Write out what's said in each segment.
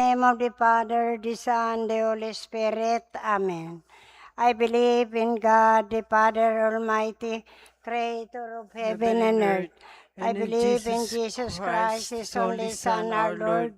name of the Father, the Son, the Holy Spirit. Amen. I believe in God, the Father Almighty, creator of heaven and earth. I believe in Jesus Christ, His only Son, our Lord,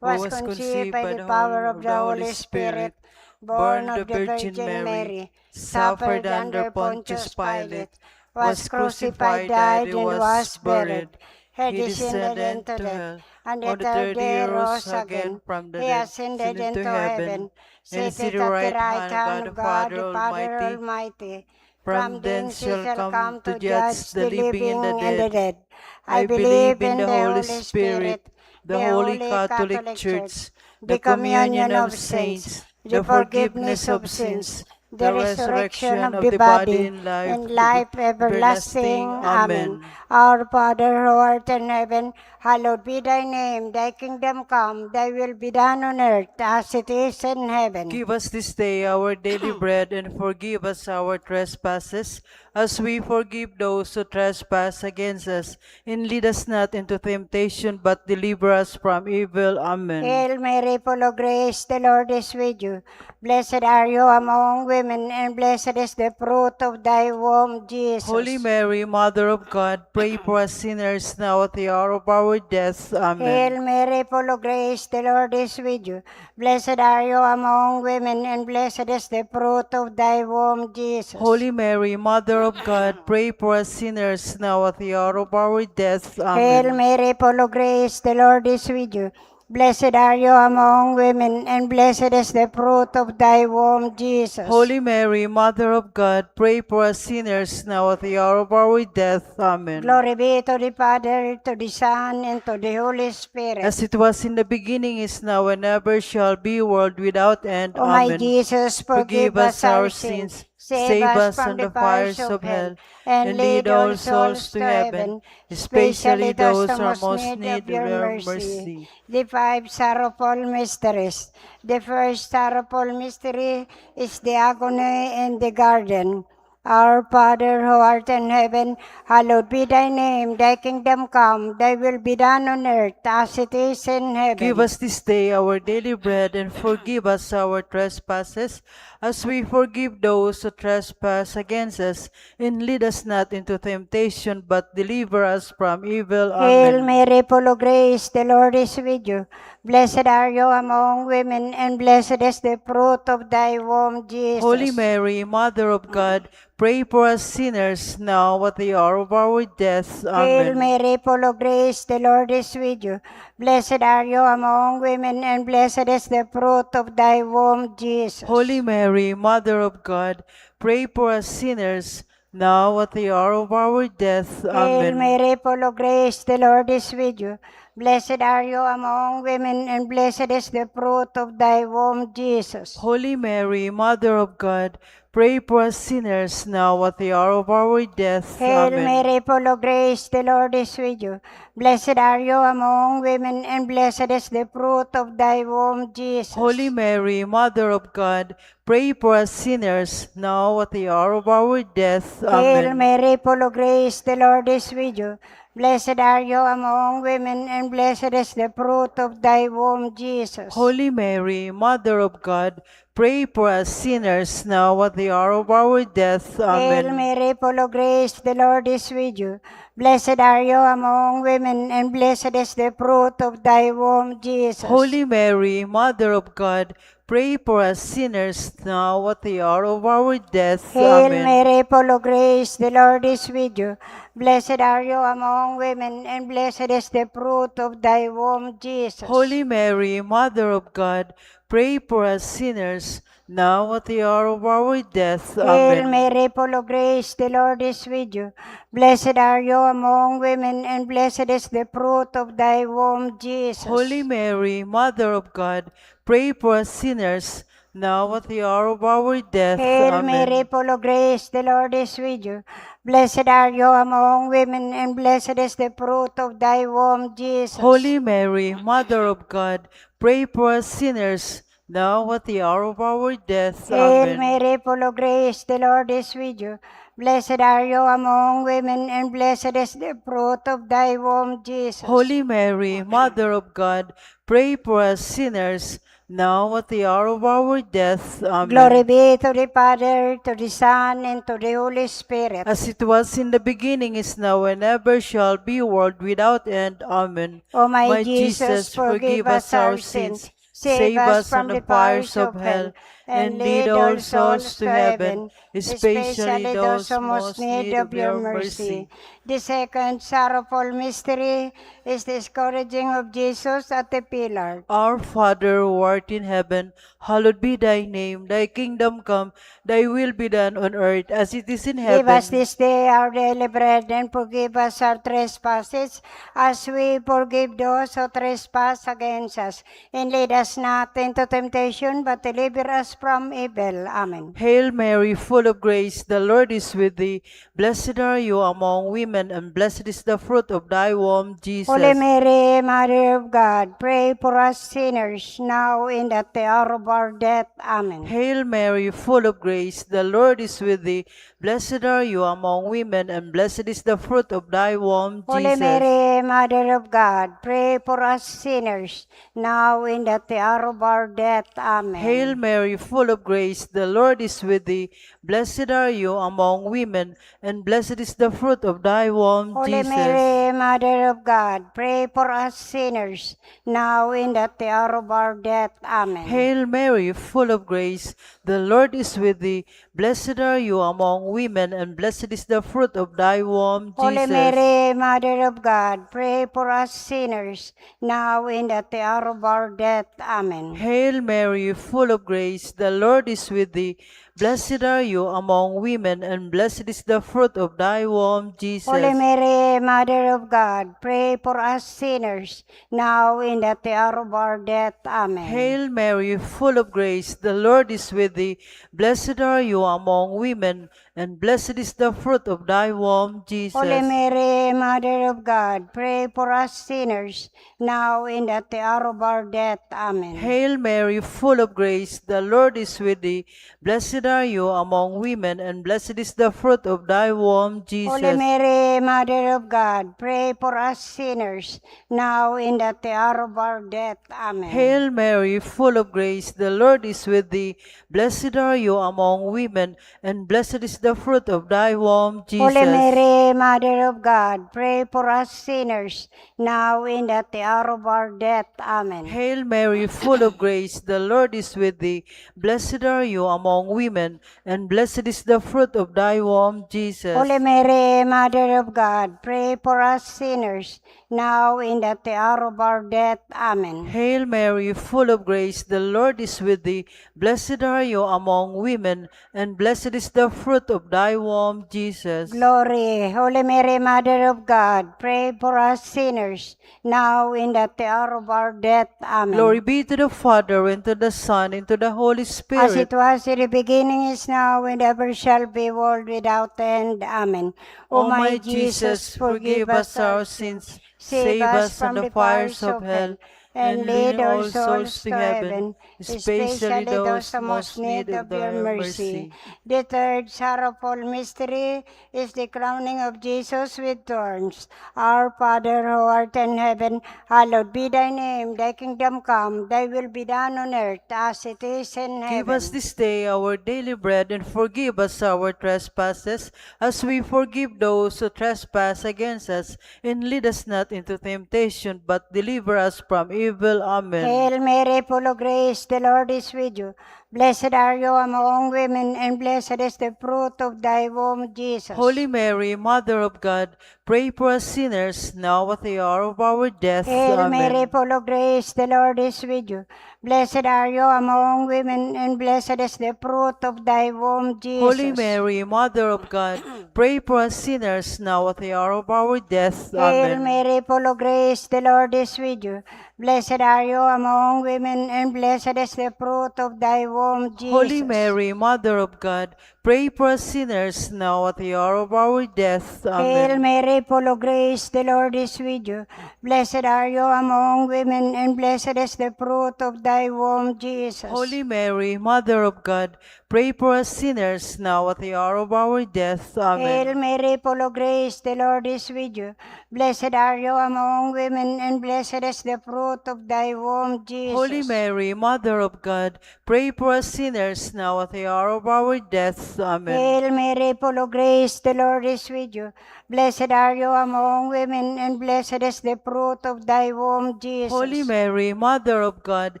was conceived by the power of the Holy Spirit, born of the Virgin Mary, suffered under Pontius Pilate, was crucified, died, and was buried. He descended into death, and the third day rose again. He ascended into heaven, seated at the right hand of God, the Father Almighty. From thence he shall come to judge the living and the dead. I believe in the Holy Spirit, the Holy Catholic Church, the communion of saints, the forgiveness of sins, the resurrection of the body, and life everlasting. Amen. Our Father who art in heaven, hallowed be thy name. Thy kingdom come, thy will be done on earth as it is in heaven. Give us this day our daily bread, and forgive us our trespasses, as we forgive those who trespass against us. And lead us not into temptation, but deliver us from evil. Amen. Hail Mary, full of grace, the Lord is with you. Blessed are you among women, and blessed is the fruit of thy womb, Jesus. Holy Mary, Mother of God, pray for us sinners now at the hour of our death. Amen. Hail Mary, full of grace, the Lord is with you. Blessed are you among women, and blessed is the fruit of thy womb, Jesus. Holy Mary, Mother of God, pray for us sinners now at the hour of our death. Amen. Hail Mary, full of grace, the Lord is with you. Blessed are you among women, and blessed is the fruit of thy womb, Jesus. Holy Mary, Mother of God, pray for us sinners now at the hour of our death. Amen. Glory be to the Father, to the Son, and to the Holy Spirit. As it was in the beginning, is now, and ever shall be, world without end. O my Amen. Jesus, forgive us our sins. Save us from the fires of hell, and lead all souls to heaven, especially those who are most need of your mercy. The five sorrowful mysteries. The first sorrowful mystery is the agony in the garden. Our Father who art in heaven, hallowed be thy name. Thy kingdom come, thy will be done on earth as it is in heaven. Give us this day our daily bread, and forgive us our trespasses, as we forgive those who trespass against us. And lead us not into temptation, but deliver us from evil. Hail Amen. Mary, full of grace, the Lord is with you. Blessed are you among women, and blessed is the fruit of thy womb, Jesus. Holy Mary, Mother of God, pray for us sinners now at the hour of our death. Hail Amen. Mary, full of grace, the Lord is with you. Blessed are you among women, and blessed is the fruit of thy womb, Jesus. Holy Mary, Mother of God, pray for us sinners now at the hour of our death. Hail Amen. Mary, full of grace, the Lord is with you. Blessed are you among women, and blessed is the fruit of thy womb, Jesus. Holy Mary, Mother of God, pray for us sinners now at the hour of our death. Hail Amen. Mary, full of grace, the Lord is with you. Blessed are you among women, and blessed is the fruit of thy womb, Jesus. Holy Mary, Mother of God, pray for us sinners now at the hour of our death. Hail Amen. Mary, full of grace, the Lord is with you. Blessed are you among women, and blessed is the fruit of thy womb, Jesus. Holy Mary, Mother of God, pray for us sinners now at the hour of our death. Hail Amen. Mary, full of grace, the Lord is with you. Blessed are you among women, and blessed is the fruit of thy womb, Jesus. Holy Mary, Mother of God, pray for us sinners now at the hour of our death. Hail Amen. Mary, full of grace, the Lord is with you. Blessed are you among women, and blessed is the fruit of thy womb, Jesus. Holy Mary, Mother of God, pray for us sinners now at the hour of our death. Hail Amen. Mary, full of grace, the Lord is with you. Blessed are you among women, and blessed is the fruit of thy womb, Jesus. Holy Mary, Mother of God, pray for us sinners now at the hour of our death. Hail Amen. Mary, full of grace, the Lord is with you. Blessed are you among women, and blessed is the fruit of thy womb, Jesus. Holy Mary, Mother of God, pray for us sinners now at the hour of our death. Hail Amen. Mary, full of grace, the Lord is with you. Blessed are you among women, and blessed is the fruit of thy womb, Jesus. Holy Mary, Mother of God, pray for us sinners, now at the hour of our death. Amen. Glory be to the Father, to the Son, and to the Holy Spirit. As it was in the beginning, is now, and ever shall be, world without end. Amen. O my Jesus, forgive us our sins, save us from the fires of hell, and lead all souls to heaven, especially those who most need of your mercy. The second sorrowful mystery is the scourging of Jesus at the pillar. Our Father who art in heaven, hallowed be thy name. Thy kingdom come, thy will be done on earth as it is in heaven. Give us this day our daily bread, and forgive us our trespasses, as we forgive those who trespass against us. And lead us not into temptation, but deliver us from evil. Amen. Hail Mary, full of grace, the Lord is with thee. Blessed are you among women, and blessed is the fruit of thy womb, Jesus. Holy Mary, Mother of God, pray for us sinners, now and at the hour of our death. Amen. Hail Mary, full of grace, the Lord is with thee. Blessed are you among women, and blessed is the fruit of thy womb, Jesus. Holy Mary, Mother of God, pray for us sinners, now and at the hour of our death. Amen. Hail Mary, full of grace, the Lord is with thee. Blessed are you among women, and blessed is the fruit of thy womb, Holy Jesus. Mary, Mother of God, pray for us sinners, now and at the hour of our death. Amen. Hail Mary, full of grace, the Lord is with thee. Blessed are you among women, and blessed is the fruit of thy womb, Jesus. Holy Mary, Mother of God, pray for us sinners, now and at the hour of our death. Amen. Hail Mary, full of grace, the Lord is with thee. Blessed are you among women, and blessed is the fruit of thy womb, Jesus. Holy Mary, Mother of God, pray for us sinners, now and at the hour of our death. Amen. Hail Mary, full of grace, the Lord is with thee. Blessed are you among women, and blessed is the fruit of thy womb, Jesus. Holy Mary, Mother of God, pray for us sinners, now and at the hour of our death. Amen. Hail Mary, full of grace, the Lord is with thee. Blessed are you among women, and blessed is the fruit of thy womb, Jesus. Holy Mary, Mother of God, pray for us sinners, now and at the hour of our death. Amen. Hail Mary, full of grace, the Lord is with thee. Blessed are you among women, and blessed is the fruit of thy womb, Jesus. Holy Mary, Mother of God, pray for us sinners, now and at the hour of our death. Amen. Hail Mary, full of grace, the Lord is with thee. Blessed are you among women, and blessed is the fruit of thy womb, Jesus. Holy Mary, Mother of God, pray for us sinners, now and at the hour of our death. Amen. Hail Mary, full of grace, the Lord is with thee. Blessed are you among women, and blessed is the fruit of thy womb, Jesus. Glory. Holy Mary, Mother of God, pray for us sinners, now and at the hour of our death. Amen. Glory be to the Father, and to the Son, and to the Holy As Spirit. it was in the beginning, is now, and ever shall be, world without end. Amen. O my Jesus, forgive us our sins, save us from the fires of hell, and lead all souls to heaven, especially those who most need of your mercy. The third sorrowful mystery is the crowning of Jesus with thorns. Our Father who art in heaven, hallowed be thy name. Thy kingdom come, thy will be done on earth as it is in heaven. Give us this day our daily bread, and forgive us our trespasses, as we forgive those who trespass against us. And lead us not into temptation, but deliver us from evil. Amen. Hail Mary, full of grace, the Lord is with you. Blessed are you among women, and blessed is the fruit of thy womb, Jesus. Holy Mary, Mother of God, pray for us sinners, now at the hour of our death. Hail Amen. Mary, full of grace, the Lord is with you. Blessed are you among women, and blessed is the fruit of thy womb, Jesus. Holy Mary, Mother of God, pray for us sinners, now at the hour of our death. Hail Amen. Mary, full of grace, the Lord is with you. Blessed are you among women, and blessed is the fruit of thy womb, womb, Jesus. Holy Mary, Mother of God, pray for us sinners now at the hour of our death. Hail Amen. Mary, full of grace, the Lord is with you. Blessed are you among women, and blessed is the fruit of thy womb, Jesus. Holy Mary, Mother of God, pray for us sinners now at the hour of our death. Hail Amen. Mary, full of grace, the Lord is with you. Blessed are you among women, and blessed is the fruit of thy womb, Jesus. Holy Mary, Mother of God, pray for us sinners now at the hour of our death. Amen. Hail Mary, full of grace, the Lord is with you. Blessed are you among women, and blessed is the fruit of thy womb, Jesus. Holy Mary, Mother of God,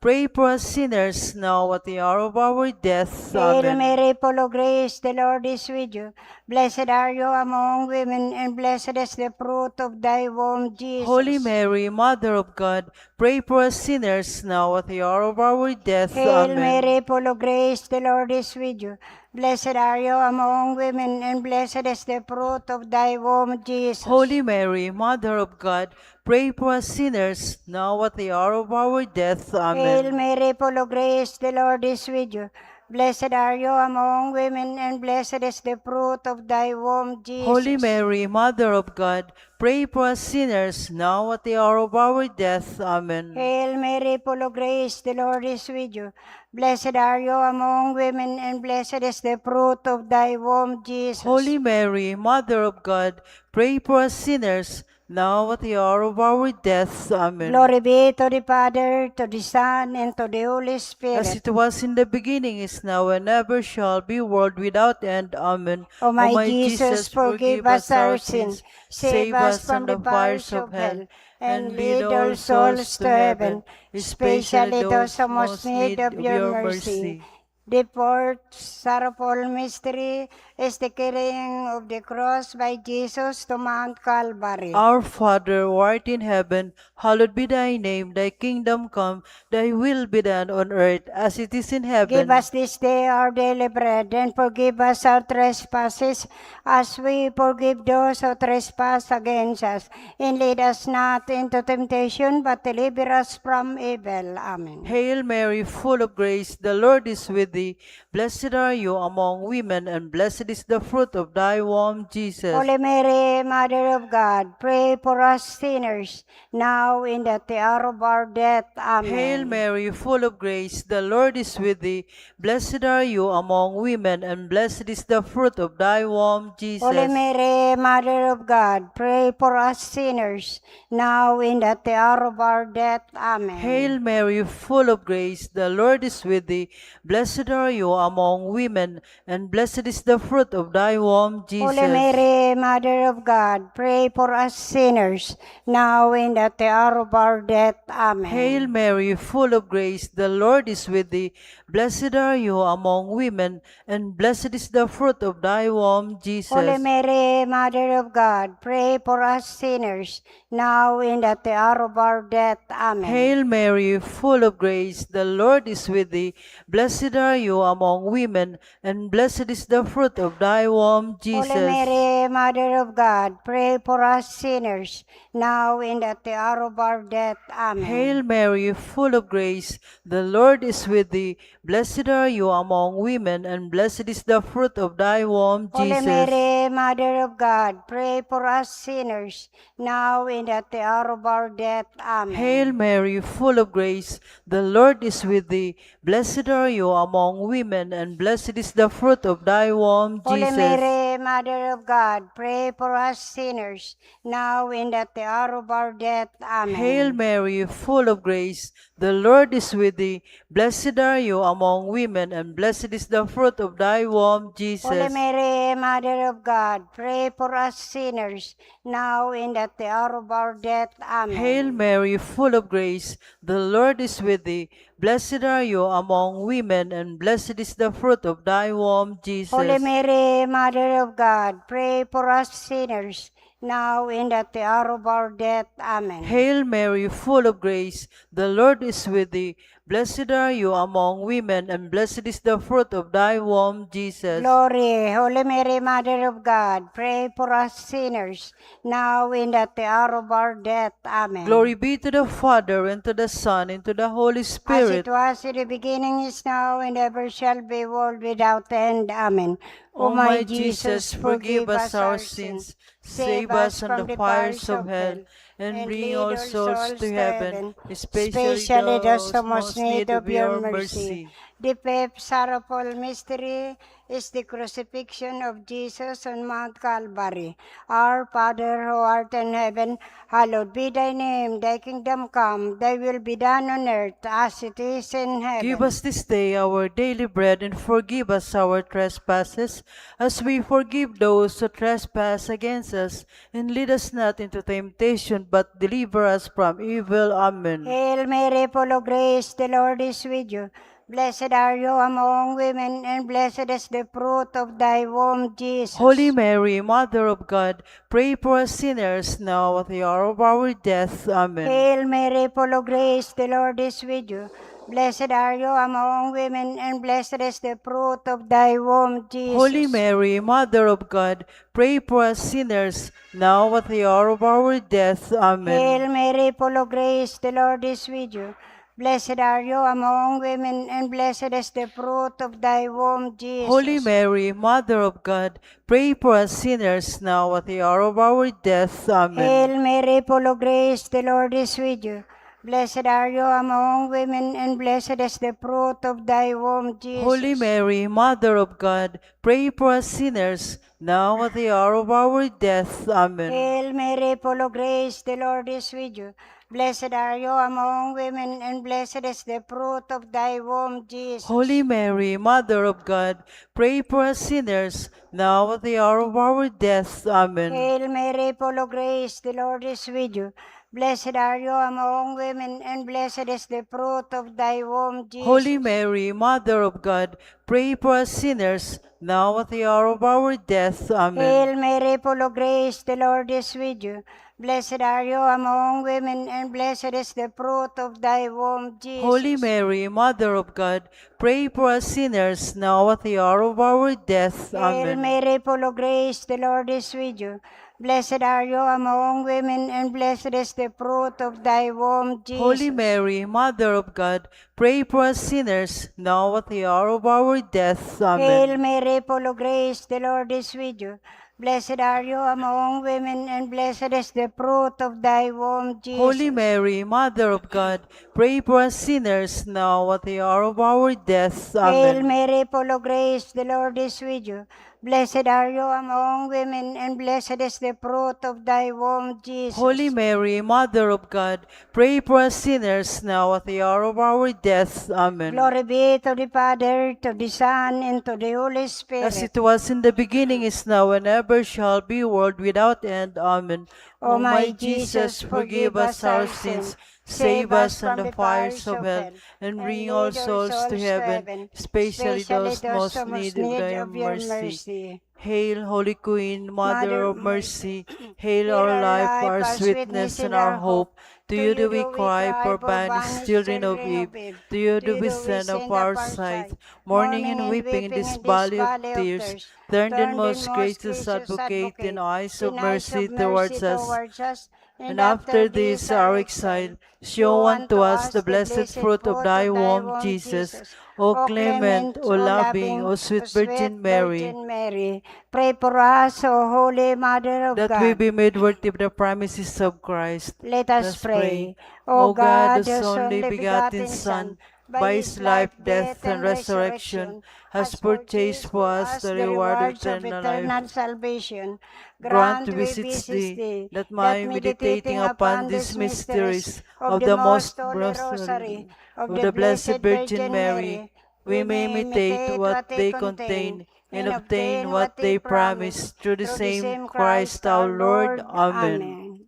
pray for us sinners now at the hour of our death. Hail Amen. Mary, full of grace, the Lord is with you. Blessed are you among women, and blessed is the fruit of thy womb, Jesus. Holy Mary, Mother of God, pray for us sinners now at the hour of our death. Hail Amen. Mary, full of grace, the Lord is with you. Blessed are you among women, and blessed is the fruit of thy womb, Jesus. Holy Mary, Mother of God, pray for us sinners now at the hour of our death. Hail Amen. Mary, full of grace, the Lord is with you. Blessed are you among women, and blessed is the fruit of thy womb, Jesus. Holy Mary, Mother of God, pray for us sinners now at the hour of our death. Amen. Hail Mary, full of grace, the Lord is with you. Blessed are you among women, and blessed is the fruit of thy womb, Jesus. Holy Mary, Mother of God, pray for us sinners now at the hour of our death. Amen. Glory be to the Father, to the Son, and to the Holy Spirit. As it was in the beginning, is now, and ever shall be, world without end. Amen. O my Jesus, forgive us our sins, save us from the fires of hell, and lead all souls to heaven, especially those who most need of your mercy. The fourth sorrowful mystery is the carrying of the cross by Jesus to Mount Calvary. Our Father, who art in heaven, hallowed be thy name. Thy kingdom come, thy will be done on earth as it is in heaven. Give us this day our daily bread, and forgive us our trespasses, as we forgive those who trespass against us. And lead us not into temptation, but deliver us from evil. Amen. Hail Mary, full of grace, the Lord is with thee. Blessed are you among women, and blessed is the fruit of thy womb, Jesus. Holy Mary, Mother of God, pray for us sinners, now and at the hour of our death. Amen. Hail Mary, full of grace, the Lord is with thee. Blessed are you among women, and blessed is the fruit of thy womb, Jesus. Holy Mary, Mother of God, pray for us sinners, now and at the hour of our death. Amen. Hail Mary, full of grace, the Lord is with thee. Blessed are you among women, and blessed is the fruit of thy womb, Jesus. Holy Mary, Mother of God, pray for us sinners, now and at the hour of our death. Amen. Hail Mary, full of grace, the Lord is with thee. Blessed are you among women, and blessed is the fruit of thy womb, Jesus. Holy Mary, Mother of God, pray for us sinners, now and at the hour of our death. Amen. Hail Mary, full of grace, the Lord is with thee. Blessed are you among women, and blessed is the fruit of thy womb, Jesus. Holy Mary, Mother of God, pray for us sinners, now and at the hour of our death. Amen. Hail Mary, full of grace, the Lord is with thee. Blessed are you among women, and blessed is the fruit of thy womb, Holy Jesus. Mary, Mother of God, pray for us sinners, now and at the hour of our death. Amen. Hail Mary, full of grace, the Lord is with thee. Blessed are you among women, and blessed is the fruit of thy womb, Holy Jesus. Mary, Mother of God, pray for us sinners, now and at the hour of our death. Amen. Hail Mary, full of grace, the Lord is with thee. Blessed are you among women, and blessed is the fruit of thy womb, Jesus. Holy Mary, Mother of God, pray for us sinners, now and at the hour of our death. Amen. Hail Mary, full of grace, the Lord is with thee. Blessed are you among women, and blessed is the fruit of thy womb, Jesus. Holy Mary, Mother of God, pray for us sinners, now and at the hour of our death. Amen. Hail Mary, full of grace, the Lord is with thee. Blessed are you among women, and blessed is the fruit of thy womb, Jesus. Glory, Holy Mary, Mother of God, pray for us sinners, now and at the hour of our death. Amen. Glory be to the Father, and to the Son, and to the Holy As Spirit. it was in the beginning, is now, and ever shall be, world without end. Amen. O my Jesus, forgive us our sins, save us from the fires of hell, and bring all souls to heaven, especially those most need of your mercy. The fifth sorrowful mystery is the crucifixion of Jesus on Mount Calvary. Our Father who art in heaven, hallowed be thy name. Thy kingdom come, thy will be done on earth as it is in heaven. Give us this day our daily bread, and forgive us our trespasses, as we forgive those who trespass against us. And lead us not into temptation, but deliver us from evil. Amen. Hail Mary, full of grace, the Lord is with you. Blessed are you among women, and blessed is the fruit of thy womb, Jesus. Holy Mary, Mother of God, pray for us sinners, now at the hour of our death. Amen. Hail Mary, full of grace, the Lord is with you. Blessed are you among women, and blessed is the fruit of thy womb, Jesus. Holy Mary, Mother of God, pray for us sinners, now at the hour of our death. Amen. Hail Mary, full of grace, the Lord is with you. Blessed are you among women, and blessed is the fruit of thy womb, Jesus. Holy Mary, Mother of God, pray for us sinners, now at the hour of our death. Amen. Hail Mary, full of grace, the Lord is with you. Blessed are you among women, and blessed is the fruit of thy womb, Jesus. Holy Mary, Mother of God, pray for us sinners, now at the hour of our death. Amen. Hail Mary, full of grace, the Lord is with you. Blessed are you among women, and blessed is the fruit of thy womb, Jesus. Holy Mary, Mother of God, pray for us sinners, now at the hour of our death. Amen. Hail Mary, full of grace, the Lord is with you. Blessed are you among women, and blessed is the fruit of thy womb, Jesus. Holy Mary, Mother of God, pray for us sinners, now at the hour of our death. Amen. Hail Mary, full of grace, the Lord is with you. Blessed are you among women, and blessed is the fruit of thy womb, Jesus. Holy Mary, Mother of God, pray for us sinners, now at the hour of our death. Hail Amen. Mary, full of grace, the Lord is with you. Blessed are you among women, and blessed is the fruit of thy womb, Jesus. Holy Mary, Mother of God, pray for us sinners, now at the hour of our death. Amen. Hail Mary, full of grace, the Lord is with you. Blessed are you among women, and blessed is the fruit of thy womb, Jesus. Holy Mary, Mother of God, pray for us sinners, now at the hour of our death. Hail Amen. Mary, full of grace, the Lord is with you. Blessed are you among women, and blessed is the fruit of thy womb, Jesus. Holy Mary, Mother of God, pray for us sinners, now at the hour of our death. Amen. Glory be to the Father, to the Son, and to the Holy Spirit. As it was in the beginning, is now, and ever shall be, world without end. Amen. O my Jesus, forgive us our sins, save us from the fires of hell, and bring all souls to heaven, especially those most need of your mercy. Hail, Holy Queen, Mother of Mercy. Hail our life, our sweetness, and our hope. To you do we cry, poor banished children of Eve. To you do we send of our sight, mourning and weeping in this valley of tears. Turn then, most gracious Advocate, in eyes of mercy towards us. And after this our exile, show unto us the blessed fruit of thy womb, Jesus. O clement, O loving, O sweet Virgin Mary, pray for us, O Holy Mother of that God. we be made worthy of the promises of Christ. Let us Let's pray. O God, whose only begotten Son, by his life, death, and resurrection, has purchased for us the reward of eternal life. salvation. Grant, we beseech thee, that by meditating upon these mysteries of the most rosary of the Blessed Virgin Mary, we may imitate what they contain and obtain what they promise, through the same Christ our Lord. Amen.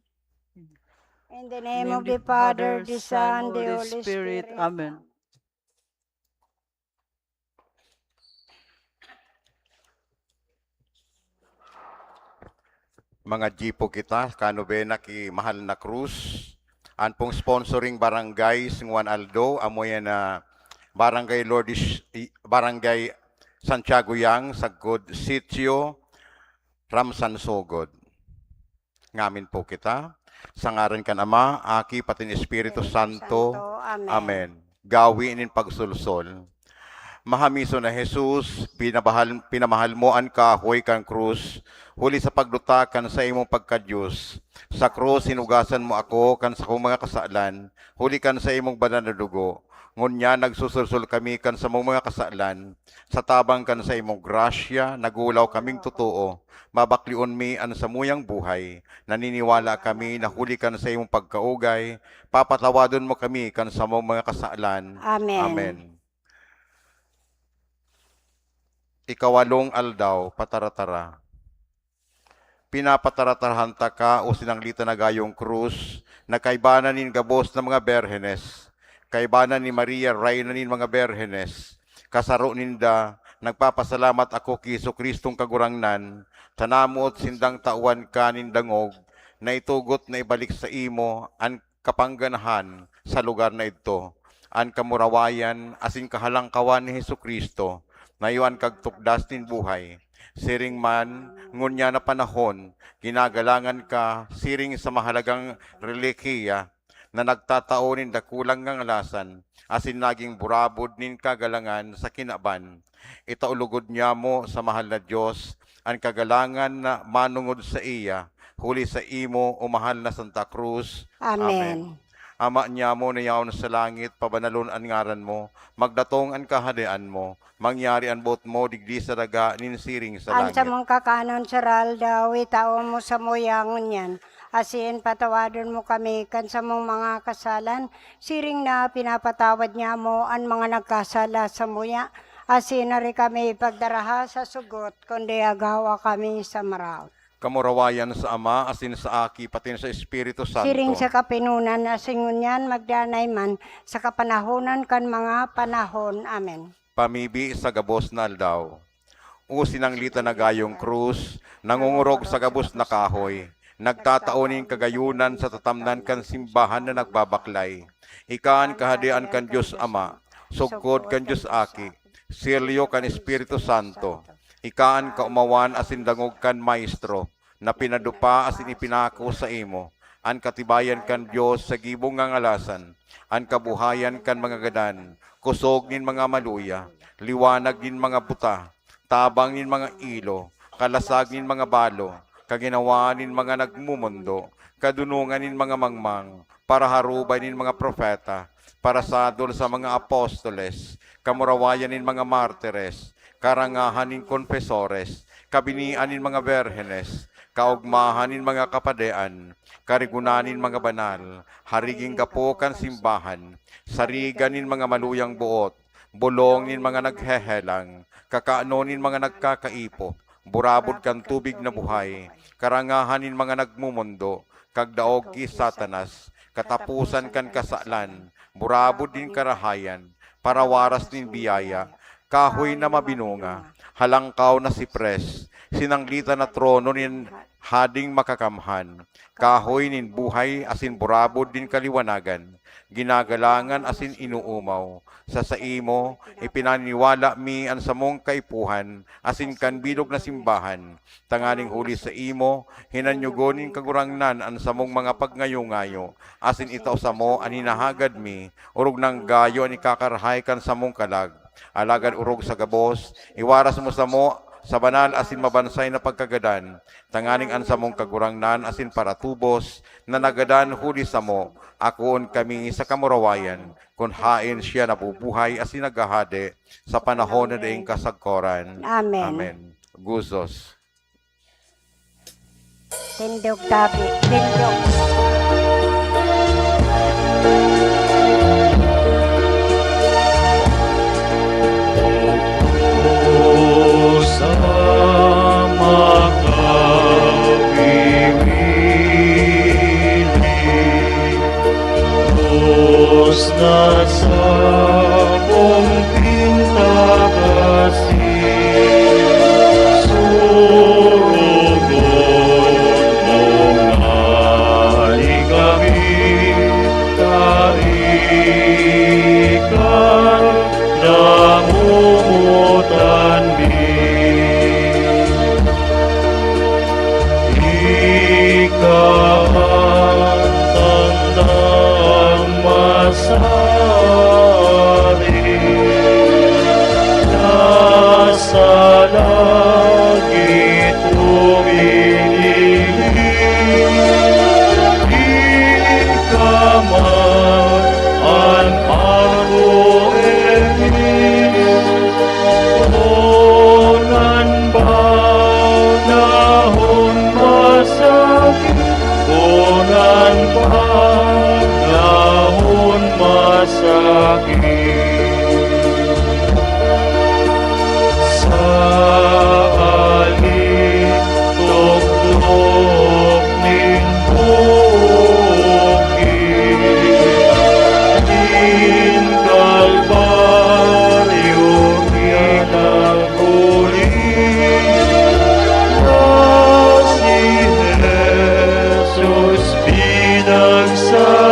In the name of the Father, the Son, the Holy Spirit. Amen. mga jipo kita, kanobena ki mahal na krus. An pong sponsoring barangay Singwan Aldo, amoy na barangay barangay Santiago Yang, Sagod, Sitio, Ramsan Sogod. Ngamin po kita. Sa ngaran kan Ama, Aki, pati ni Espiritu Santo. Amen. Amen. Gawin in pagsulsol. Mahamiso na Jesus, pinamahal mo ang kahoy kang krus, huli sa pagdutakan sa imong pagkadyos. Sa krus, sinugasan mo ako kan sa kong mga kasalan, huli kan sa imong banal na dugo. Ngunya, nagsusulsol kami kan sa mong mga kasalan, sa tabang kan sa imong grasya, nagulaw kaming totoo. Mabaklion mi an sa muyang buhay, naniniwala kami na huli kan sa imong pagkaugay, papatawadon mo kami kan sa mong mga kasalan. Amen. Amen. Ikawalong aldaw, pataratara. Pinapataratarahan ta ka o sinanglita na gayong krus, na kaibanan nin gabos ng mga berhenes, kaibanan ni Maria Rayna nin mga berhenes, kasaro ninda, nagpapasalamat ako kay Kristong kagurangnan, tanamot sindang tauan ka nindangog, na itugot na ibalik sa imo, ang kapangganahan sa lugar na ito, ang kamurawayan, asing kahalangkawan ni Kristo, na iwan kag tukdas nin buhay. Siring man, ngunya na panahon, ginagalangan ka, siring sa mahalagang relikiya, na nagtatao nin dakulang ng alasan, asin naging burabod nin kagalangan sa kinaban. Itaulugod niya mo sa mahal na Diyos, ang kagalangan na manungod sa iya, huli sa imo o mahal na Santa Cruz. Amen. Ama niya mo na yaon sa langit, pabanalon ang ngaran mo, magdatong ang kahadian mo, mangyari ang bot mo, digdi sa daga, ninsiring sa langit. Ansa mong kakanon sa daw, itao mo sa muyangon yan. Asin patawadon mo kami kan sa mong mga kasalan, siring na pinapatawad niya mo ang mga nagkasala sa muya. Asin na rin kami pagdaraha sa sugot, kundi agawa kami sa maraw. Kamurawayan sa Ama, asin sa Aki, pati sa Espiritu Santo. Siring sa kapinunan, asingon yan, magdanay man, sa kapanahonan kan mga panahon. Amen. Pamibi sa gabos na aldaw. Usinanglita na gayong krus, nangungurog sa gabos na kahoy, nagtataonin kagayunan sa tatamnan kan simbahan na nagbabaklay. Ikaan kahadian kan Diyos Ama, sugkod kan Diyos Aki, siryo kan Espiritu Santo. Ikaan kaumawan asin dangog kan Maestro, na pinadupa asin ipinako sa imo, an katibayan kan Diyos sa gibong nga ngalasan, an kabuhayan kan mga gadan, kusog nin mga maluya, liwanag nin mga buta, tabang nin mga ilo, kalasag nin mga balo, kaginawa nin mga nagmumundo, kadunungan nin mga mangmang, para harubay nin mga propeta, para sadol sa mga apostoles, kamurawayan nin mga martires, karangahan nin konfesores, kabinian nin mga berhenes, kaugmahan nin mga kapadean, karigunan nin mga banal, hariging gapokan simbahan, sarigan nin mga maluyang buot, bulong nin mga naghehelang, kakaano nin mga nagkakaipo, burabod kan tubig na buhay, karangahan nin mga nagmumundo, kagdaog ki Satanas, katapusan kan kasalan, burabod din karahayan, para waras din biyaya, kahoy na mabinunga, halangkaw na sipres, sinanglita na trono nin hading makakamhan, kahoy nin buhay asin burabod din kaliwanagan, ginagalangan asin inuumaw, sa saimo ipinaniwala mi an samong kaipuhan, asin kan bilog na simbahan, tanganing huli sa imo, hinanyugonin kagurangnan an samong mga pagngayo-ngayo, asin itaw sa mo an hinahagad mi, urog ng gayo an ikakarahay kan samong kalag, alagad urog sa gabos, iwaras mo sa mo, sa banal asin mabansay na pagkagadan, tanganing ansa mong kagurangnan asin paratubos, na nagadan huli sa mo, akoon kami sa kamurawayan, kung hain siya nabubuhay asin nagahade, sa panahon na daing kasagkoran. Amen. Amen. Guzos. Tindog tabi, tindog. Na sabong pinta kasih surugon Sa alin tuktok ning bukid, in Kalbaryo pinaguli na si Jesus pinagsakit,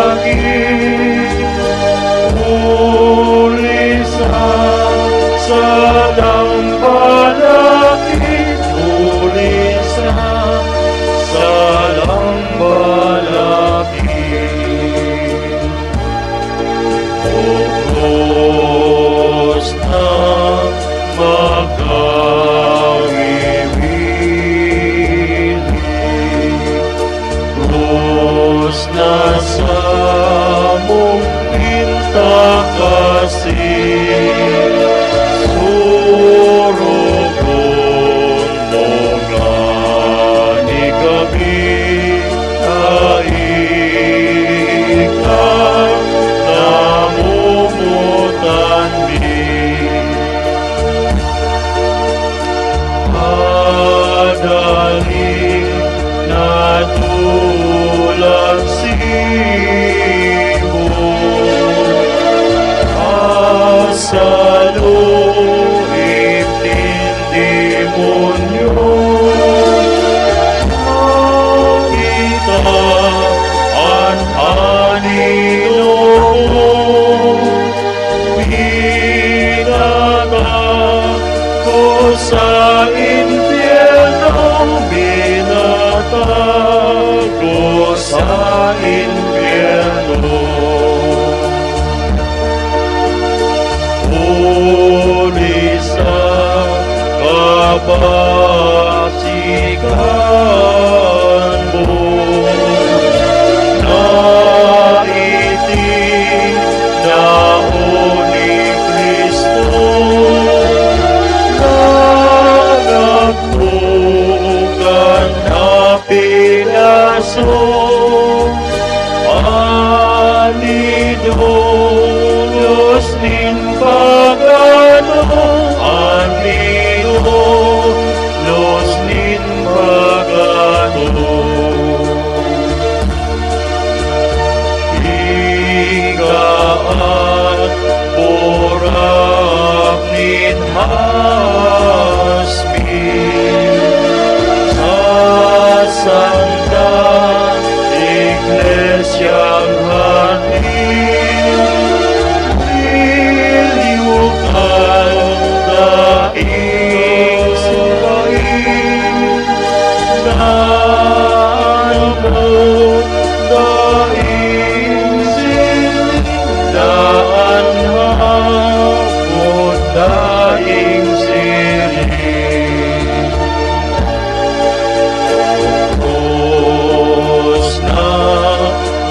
sa lambalakid, sa lambalakid. O Diyos na magkawiwiling, Diyos na sa mong pinta kasi, surugon mo nga ni kami, ikaw namumutan mi. Adaling natulang sibo, saluib din demonyo, kita an anino, binata ko sa impyerno, binata ko sa impyerno. Sa kabasikan mo, naiting dahon ni Kristo, nagagpukan na pinaso, anido Diyos nin pagano, anido Diyos nin pagano. Higaan borak nin hasmin, sa Santa Iglesyang hanin, niliwukan daing sibahin, daan mo daing siling, daan hapon daing siling. Diyos na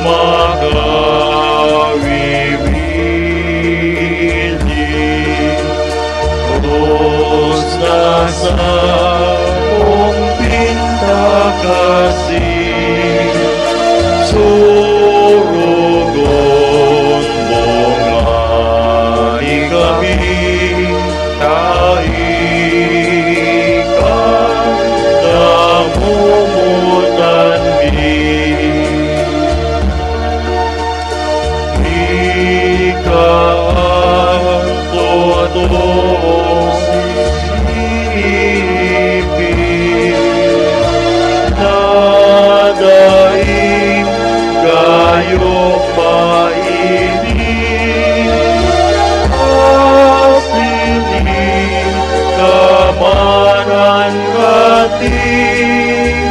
magawiwiling, Diyos na sa mong pinta kasi, surugon mo nga ikami, ikaw namumutan mi. Ikaw ang totoong sisipin, nadaing gayong mainin, asilin kamanan kating,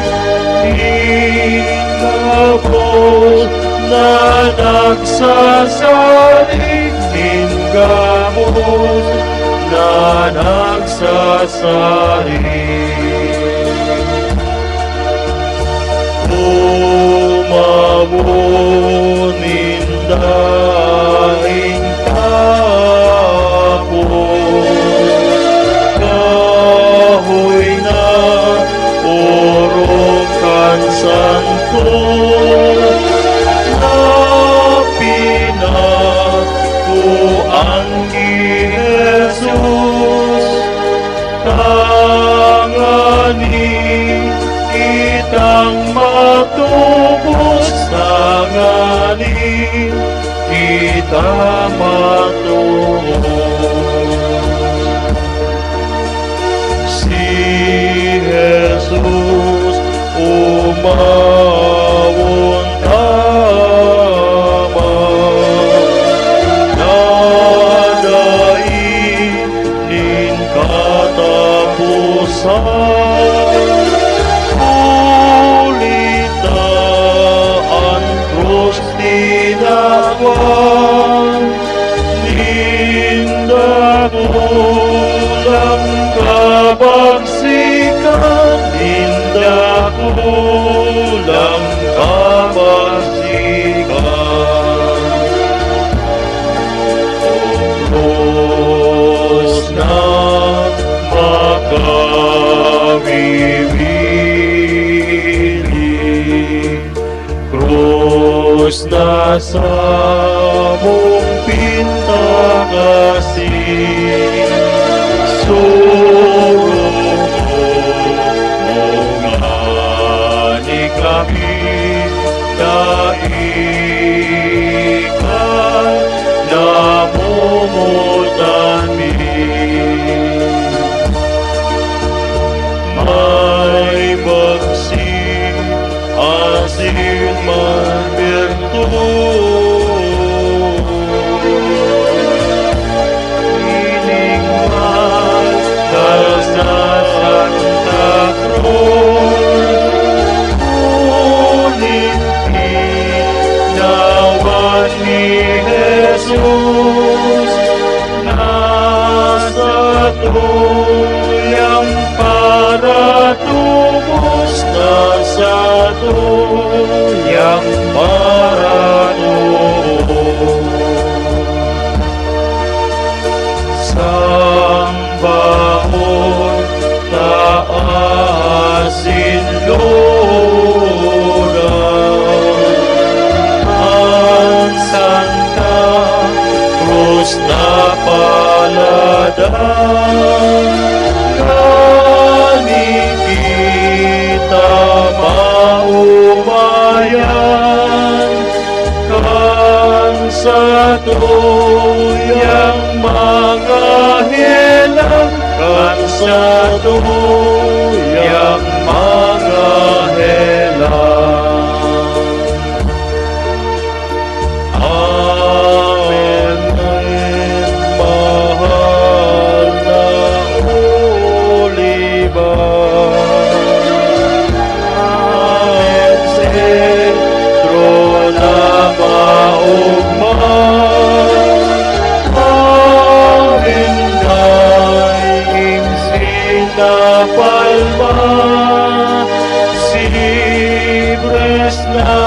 ingabot na nagsasalig, ingabot na nagsasalig. Umawunin daing tapos, kahoy na orokan santo, na pinakuan kita matungo. Si Jesus umawon tama, nadainin katapusan, ulitaan krus tinakwan, nindakulang kabagsikan, nindakulang kabagsikan. O Diyos na makabibili, krus na sa mong pintakasi, surong mo nga ni kami daikan, namumutan mi. May bagsi asin man virtud, iningman sa Santa Cruz, ngunit inawan ni Jesus, nasa tuyang para tubos, nasa tuyang para tubos. Sambahon taasin luna, ang Santa Cruz na paladan, kani kita maumayan, kan sa tuyang mga helang, kan sa tuyang mga helang. Amen, amen, mahal na Oliver. Amen, sentro na maugman. Amen, daing sinapalma. Sibres na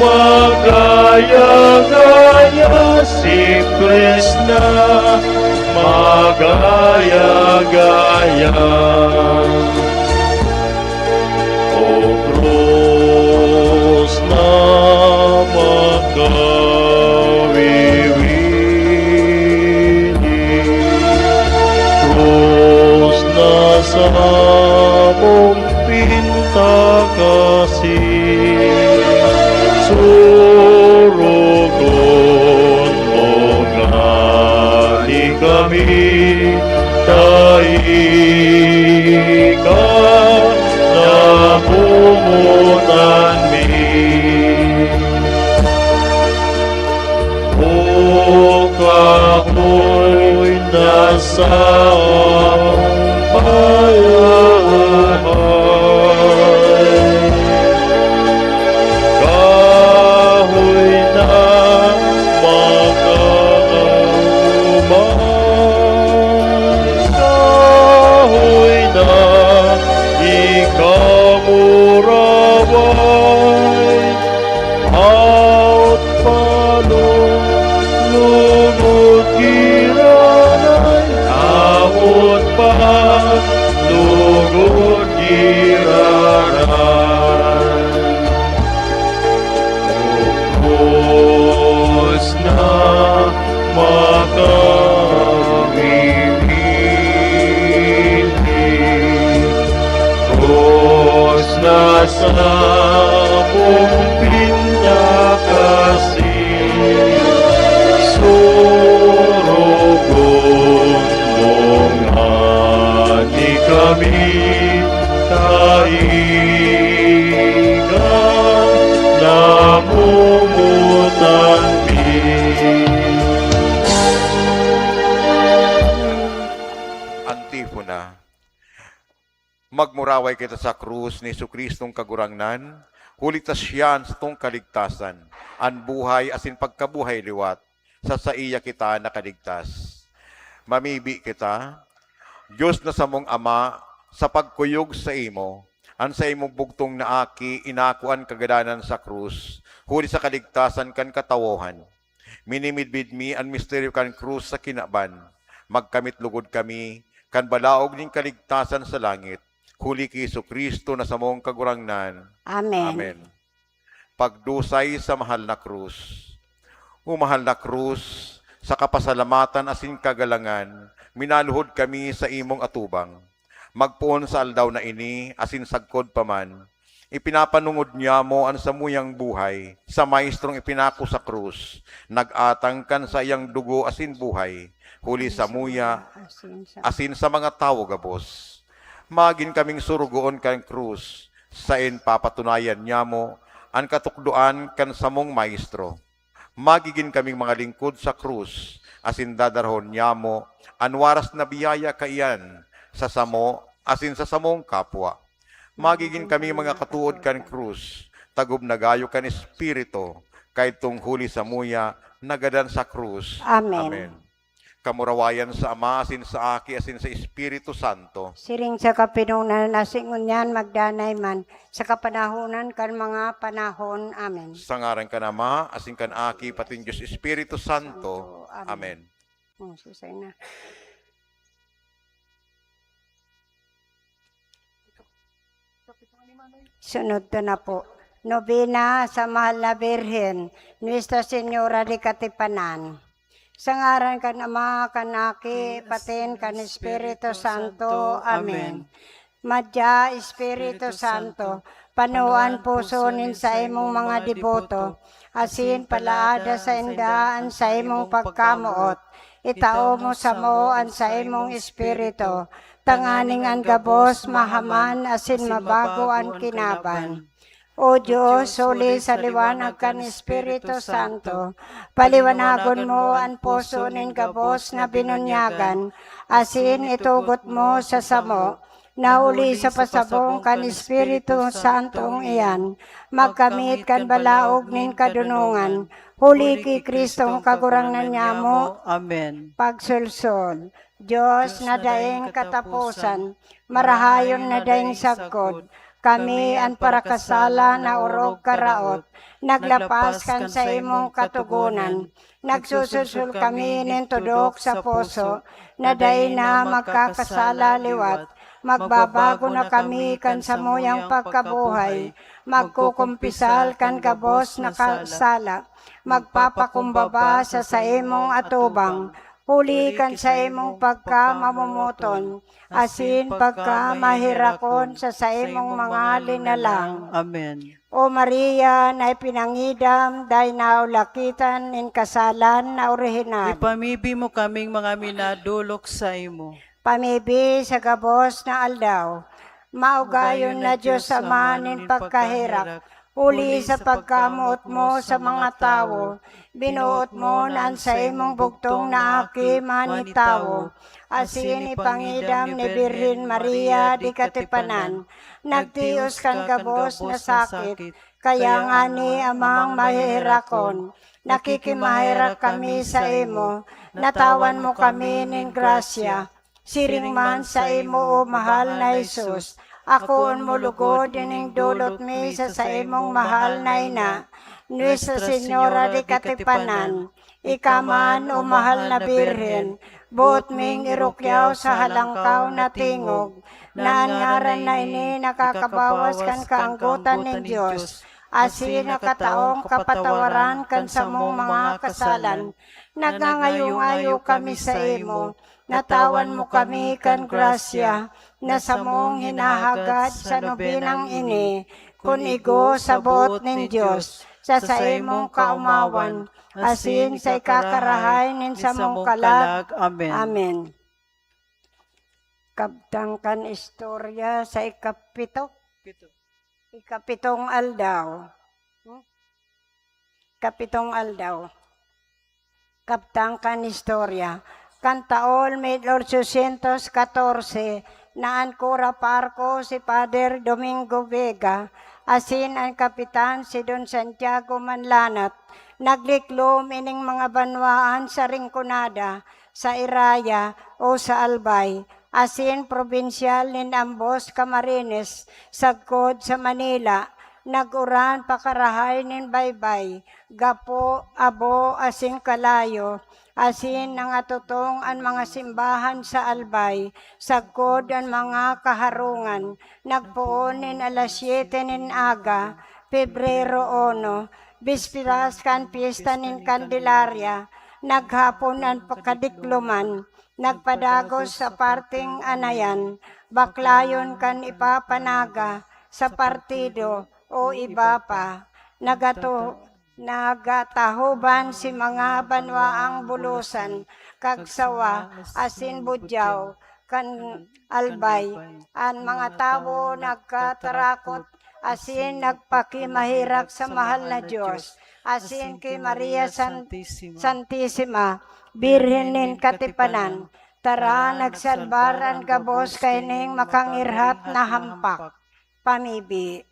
magaya-gaya, si Krishna magaya-gaya. O krus na magkawiwini, krus na sa mong pintakasi, surugon mo nga ni kami daikan, namumutan mi. O kahoy nasa bayan, kahoy na magkauman, kahoy na ikamuraway, out palong lugod giranay, out pa lugod giranay. Krus na makawibili, krus na sa mong pinakasi, Magmuraway kita sa krus ni Jesucristong kagurangnan, hulitas siyan sa tong kaligtasan, an buhay asin pagkabuhay liwat, sa iya kita nakaligtas. Mamibi kita, Diyos na samong Ama, sa pagkuyog sa imo, an sa imong bugtong na aki, inakuan kagadanan sa krus, huli sa kaligtasan kan katawohan. Minimidbid mi an misteryo kan krus sa kinaban, magkamit lugod kami, kan balaog ning kaligtasan sa langit, huli ki Jesucristo na samong kagurangnan. Amen. Amen. Pagdusay sa mahal na krus. O mahal na krus, sa kapasalamatan asin kagalangan, minaluhod kami sa imong atubang. Magpuon sa aldaw na ini, asin sagkod paman, ipinapanungod niya mo ang samuyang buhay, sa maestrong ipinako sa krus, nag-atang kan sa iyang dugo asin buhay, huli sa muya, asin sa mga tao gabos. Magin kaming surugoon kan krus, sain papatunayan niya mo, ang katukduan kan samong maestro. Magigin kaming mga lingkod sa krus, asin dadarhon niya mo, anwaras na biyaya kaiyan, sa samo, asin sa samong kapwa. Magigin kami mga katuod kan krus, tagob nagayo kan espiritu, kahit tunghuli sa muya, nagadan sa krus. Amen. Kamurawayan sa Ama, asin sa Aki, asin sa Espiritu Santo. Siring sa kapinungan nasingon yan, magdanay man, sa kapanahonan kan mga panahon. Amen. Sa ngaran ka Ama, asin kan Aki, patin Diyos Espiritu Santo. Amen. Oh, susay na. Sunod to na po. Nobena sa Mahal na Birhen, Nuestra Señora de Katipanan. Sa ngaran kan Ama, kanaki, patin, kan Espiritu Santo. Amen. Madya, Espiritu Santo, panuan puso nin sa imong mga deboto, asin palaada sa indaan sa imong pagkamuot, itao mo sa mo an sa imong espiritu, tanganing ang gabos mahaman asin mabago ang kinaban. O Diyos, suli sa liwanag kan Espiritu Santo, paliwanagon mo ang puso nin gabos na binunyagan, asin itugot mo sa samo, nauli sa pasabong kan Espiritu Santong iyan, magkamit kan balaog nin kadunungan, huli ki Kristong kagurangnan niya mo, Amen. pagsulsol. Diyos na daing katapusan, marahayon na daing sagkod, kami ang parakasala na urog karaot, naglapas kan sa imong katugunan, nagsususul kami nin tudok sa puso, na day na magkakasala liwat, magbabago na kami kan sa moyang pagkabuhay, magkukumpisal kan gabos na kasala, magpapakumbaba sa imong atubang, huli kan sa imong pagkamamumuton, asin pagka mahirakon sa imong mga linalang. Amen. O Maria, na ipinangidam, day naulakitan in kasalan na orihinal. Ipamibi mo kaming mga minadulok sa imo. Pamibi sa gabos na aldaw, maugayon na Diyos Ama nin pagkahirak, uli sa pagkamuot mo sa mga tao, binuot mo naan sa imong bugtong na aki manitawo, asin ipangidam ni Birhen Maria di Katipanan, nagtios kan gabos na sakit, kaya nga ni amang mahihirakon, nakikimahirak kami sa imo, natawan mo kami nin grasya, siring man sa imo o mahal na Jesus, ako ang mulugod ining dulot mi sa imong mahal na ina, Nuestra Señora de Katipanan, ikaman o mahal na Birhen, buot ming irukyaw sa halangkaw na tingog, na ngaran na ini nakakabawas kan kaanggutan ng Diyos, asin nakataong kapatawaran kan sa mong mga kasalan, nagangayong-ayo kami sa imo, natawan mo kami kan grasya, na sa mong hinahagad sa nobinang ini, kunigo sa buot ng Diyos, sa imong kaumawan, asin sa ikakarahay nin sa mong kalag. Amen. Amen. Kabtangkan istorya sa ikapitong aldaw. Kapitong aldaw. Kabtangkan istorya. Kan taon 1814, na ang Cura Parco si Father Domingo Vega, asin ang Kapitan si Don Santiago Manlanat, nagliklom ining mga banwaan sa Rinconada, sa Iraya o sa Albay, asin probinsyal nin ambos Camarines, sagkod sa Manila, naguran pakarahay nin baybay, gapo, abo, asin kalayo, asin nang atutong ang mga simbahan sa Albay, sagkod ang mga kaharungan, nagpuon nin alas 7 nin aga, Pebrero 1, Bispiras kan piyesta nin Candelaria, naghapon ang pakadikluman, nagpadagos sa parting anayan, baklayon kan ipapanaga, sa partido o iba pa, nagatahuban si mga banwaang bulusan, kagsawa, asin budyaw, kan albay, ang mga tao nagkatarakot, asin nagpakimahirak sa mahal na Diyos, asin kay Maria Santisima, Birhen nin Katipanan, tara nagsalbaran gabos kay ning makangirhat na hampak, pamibi.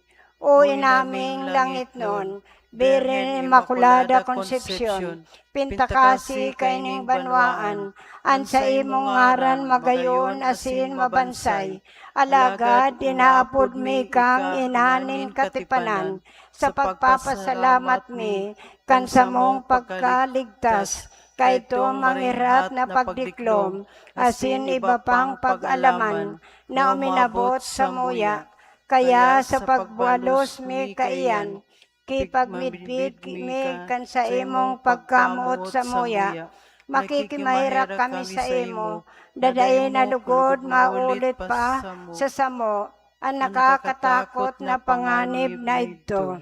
O inaming langit nun, Birhen Immaculada Concepcion, pintakasi kay ning banwaan, an sa imong ngaran magayon asin mabansay, alagad dinaapod mi kang inanin katipanan, sa pagpapasalamat mi, kan sa mong pagkaligtas, kay to mangirat na pagdiklom, asin iba pang pag-alaman, na uminabot sa muya, kaya sa pagbualos mi kaiyan, kipagmidbid mi kan sa imong pagkamuot sa muya, makikimahirak kami sa imo, dadayin na lugod maulit pa sa samo, ang nakakatakot na panganib na ito.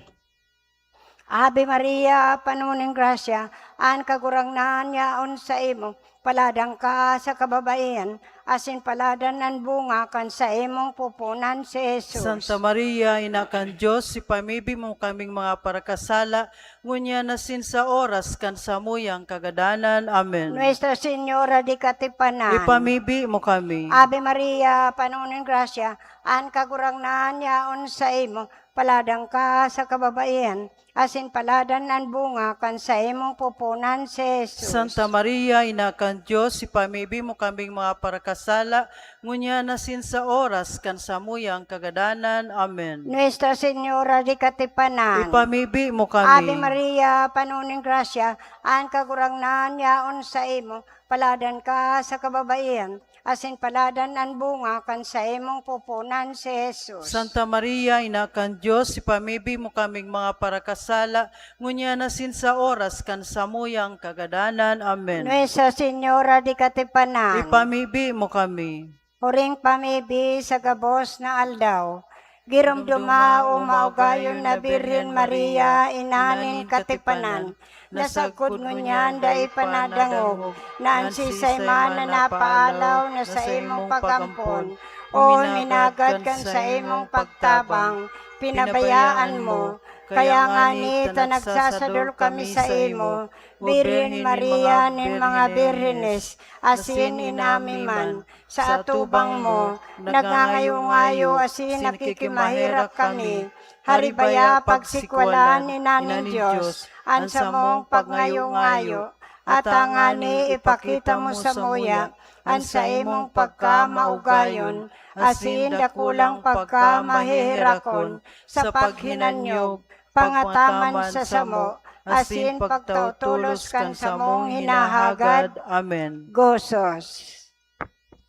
Ave Maria, panuning grasya, an kagurangnan yaon sa imo, paladang ka sa kababaihan, asin paladan ng bunga kan sa imong pupunan si Jesus. Santa Maria, Ina kan Diyos, ipamibi mo kaming mga parakasala, ngunya nasin sa oras kan samuyang kagadanan. Amen. Nuestra Señora di Katipanan, Ipamibi mo kami. Ave Maria, panuning grasya, an kagurangnan yaon sa imo, paladang ka sa kababaihan, asin paladan ng bunga kan sa imong pupunan si Jesus. Santa Maria, Ina kan Diyos, ipamibi mo kaming mga parakasala, ngunya nasin sa oras kan samuyang kagadanan. Amen. Nuestra Señora di Katipanan, Ipamibi mo Ave kami. Maria, panuning grasya, an kagurangnan yaon sa imo, paladan ka sa kababaihan, asin paladan ang bunga kan sa imong pupunan si Jesus. Santa Maria, Ina kan Diyos, ipamibi mo kaming mga parakasala, ngunya nasin sa oras kan samuyang kagadanan. Amen. Nuestra Señora di Katipanan, Ipamibi mo kami. huring pamibi sa gabos na aldaw, girumduma o maugayon na Birhen Maria, inanin Katipanan, nasagkod ngunyan da ipanadangog, na ang sisayman na napaalaw na sa imong pagampon, o minagad kan sa imong pagtabang, pinabayaan mo, kaya nga nita nagsasadol kami sa imo, Birhen Maria nin mga birhenes, asin inami man, sa atubang mo, nagngangayo-ngayo asin nakikimahirak kami, haribaya pagsikwalan ni nanin Diyos, an sa mong pagngayo-ngayo, at angani ipakita mo sa muya, an sa imong pagkamaugayon, asin dakulang pagkamahihirakon, sa paghinanyog, pangataman sa samo, asin pagtautulos kan sa mong hinahagad. Amen. Gozos.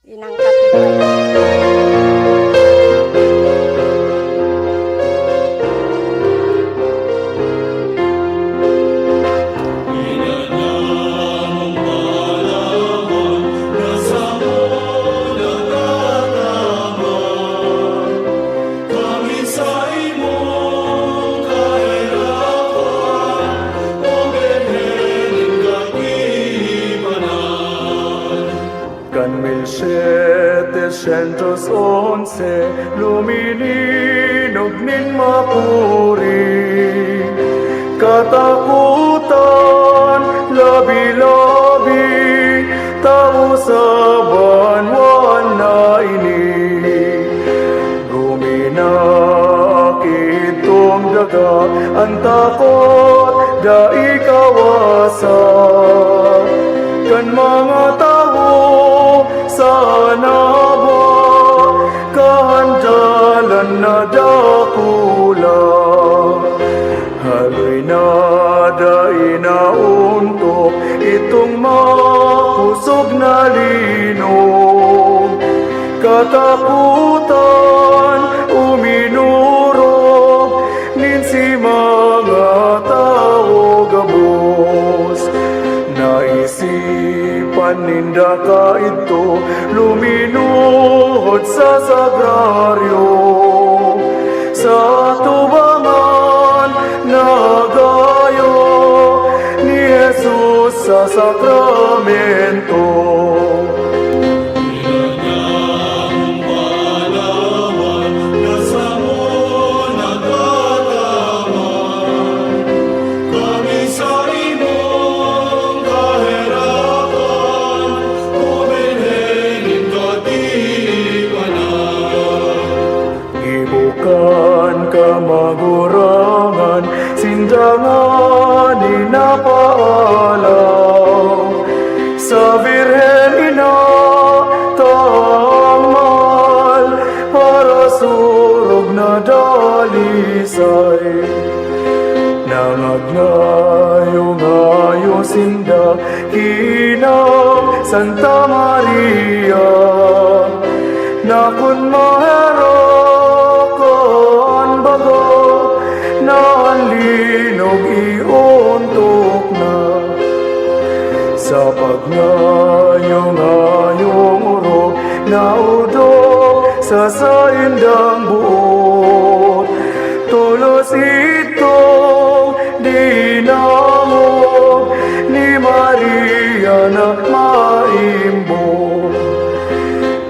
Inang Katipanan. Can 1711 lumininog nin mapuri, katakutan labi-labi tao sa banwan na ini. ang takot dai kawasa. Kan mga tao sa naba, kahandalan na dakula. Haloy na dai na untok itong makusog na linog. Katakutan uminurog nin si mga tao gabos. Naisipan ninda ka ito luminuhod sa sagraryo. Sa tubangan nagayo ni Jesus sa sakramento. Ibukan ka magurangan, sindangan inapaalam. Sa Birhen ina taang mahal, para surog na dalisay. Nangagnayo-ngayo sinda kinang Santa Maria. Nakun maharakan bago na ang linog iuntok na. Sa pagnayong-ngayong urog na udok sa saindang buot. Tulos itong dinamog ni Maria na maimbog.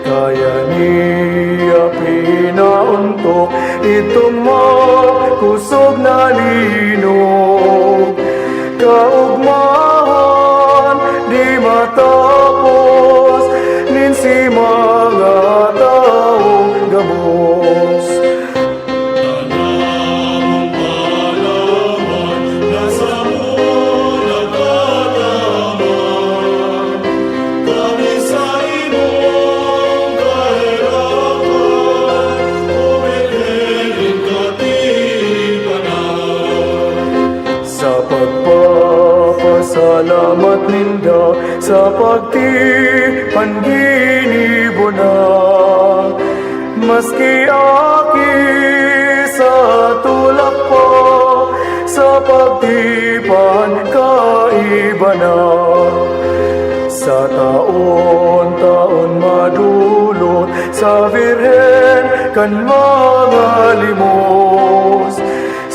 Kaya niya pinauntok itong makusog na linog. Kaugmahan di matapos nin si mga taong gabos. Sa pagpapasalamat ninda sa pagtipan ginibo na. Maski aki sa tulak pa, sa pagtipan kaiba na. Sa taon-taon madulot sa Birhen kan mga limos.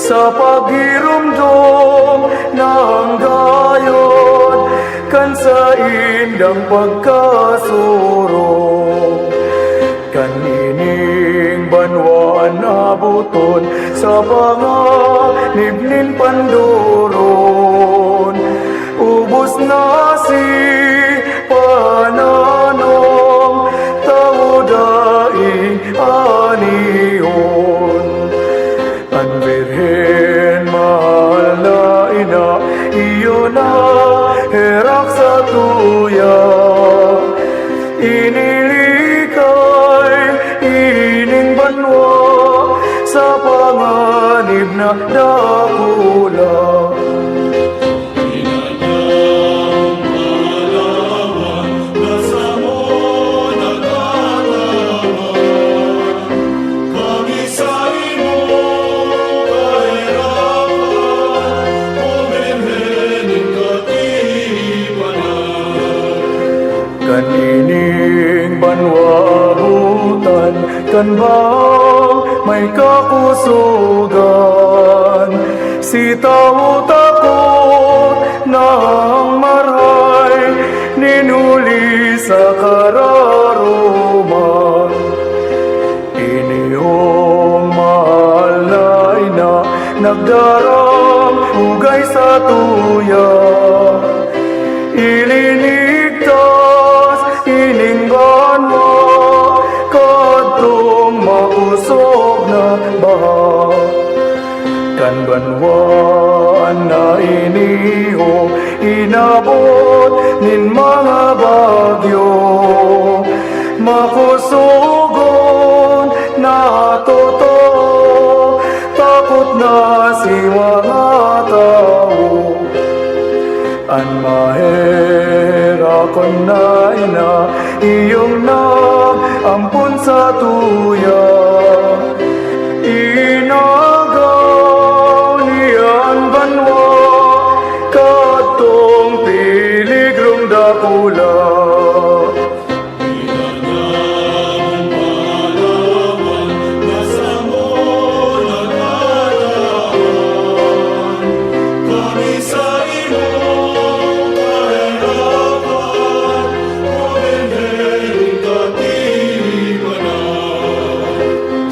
Sa paghirumdom ng gayon kan sa indang pagkasurog. Kanining banwan abuton sa panganib nin pandoron. Ubos na si pananong tao daing anihon. Ang Birhen mahal na ina, iyo na herak sa tuya. Inilikay ining banwa sa panganib na dakula. Kanining banwabutan kan bang may kakusugan. Si tao takot ng maray ninuli sa kararuman. Iniyong mahal na ina nagdarang ugay sa tuya. Ilinigtas ininggan mo kadtong mausog na baha. kan banwan na iniho inabot nin mga bagyo makusugon na totoo takot na si mga tao an mahera kon na ina iyong nag-ampun sa tuya inagaw niyan banwa katong piligrong dakula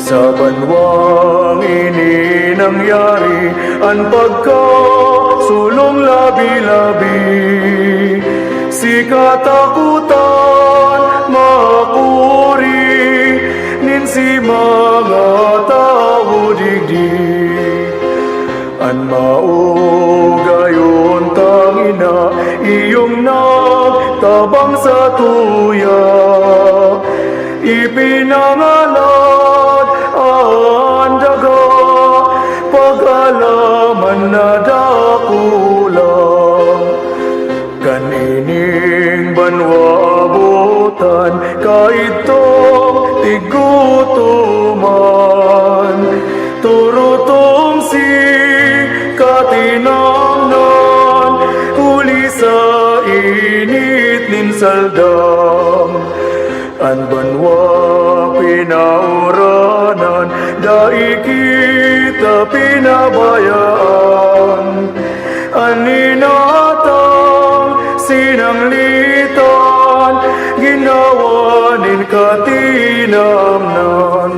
sa banwang ini nangyari ang pagkasulong labi-labi si katakutan makuri nin si mga tao digdi an maugayon tangina iyong nagtabang sa tuya ipinangalan ang daga pag-alaman na dakula kanining banwa abutan kaitong tigutuman turutong si katinamnan huli sa init nin saldam an banwa pinauranan dai kita pinabayaan aninatang sinanglitan ginawa nin katinamnan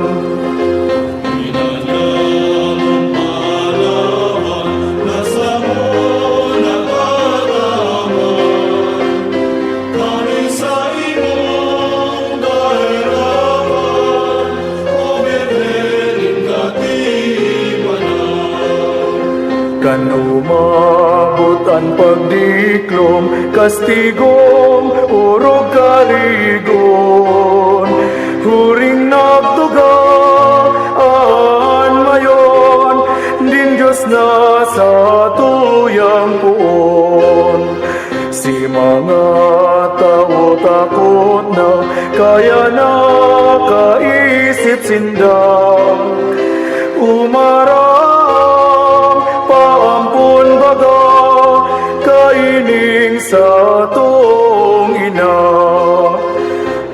kan umabot ang pagdiklom kastigom urog kaligon huring nagtugaan mayon din Diyos na sa tuyang puon si mga tao takot na kaya na kaisip sindang umarang paampun baga kaining sa tong ina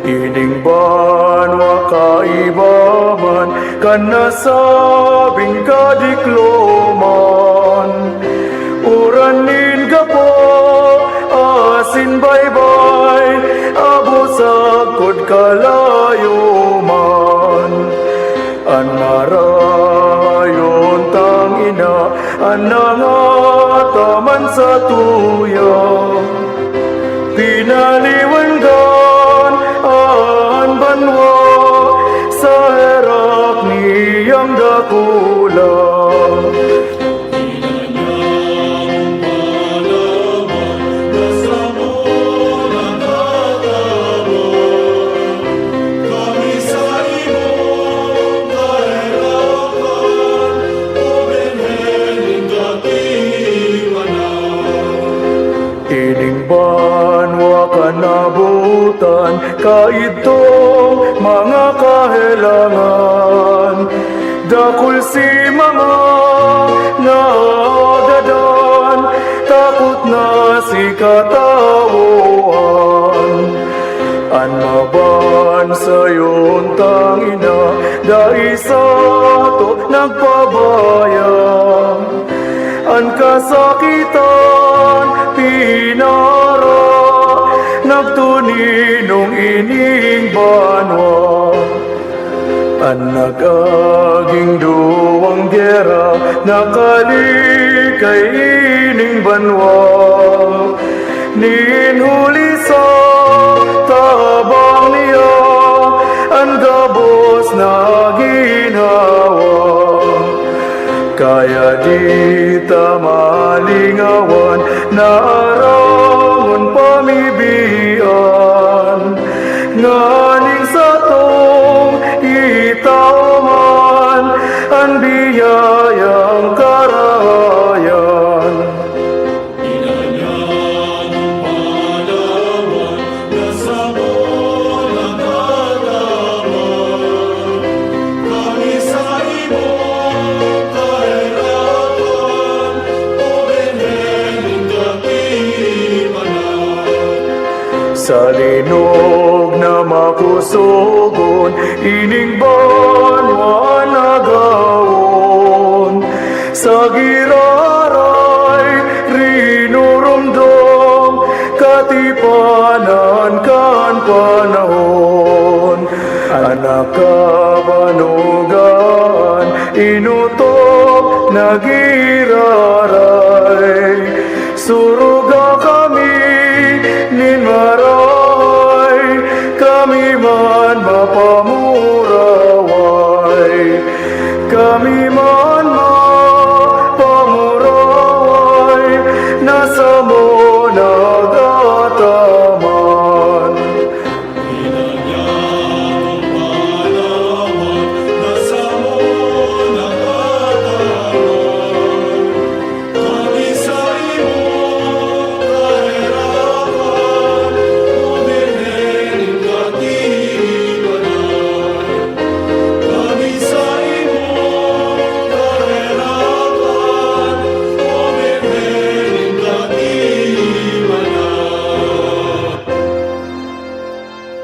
ining banwa kaibaman kan nasabing kadikloman uranin gapo asin baybay abusag kod kalayo man an marayon tangina an nangataman sa tuya pinaliwangan an banwa sa harap niyang dakula ining banwa kanabutan kaitong mga kahelangan dakul si mga nagadan takot na si katawuan an maban sayon tangina dai sa to nagpabayang an kasakitan pinara nagtuninong ining banwa an nagaging duwang gera nakalikay ining banwa ninhuli sa tabang niya ang gabos na ginawa kaya di ta malingawan, naarangon pamibian, nganing sa tong itauman, ang biyayang karayan. Sa linog na makusugon, ining banwa nagawon. Sa giraray, rinurumdom, katipanan kan panahon. Anak kabanugan, inutok nagiraray. Suruga kami nin maray, kami man mapamuraway, kami man mapamuraway, nasa mo nagataman.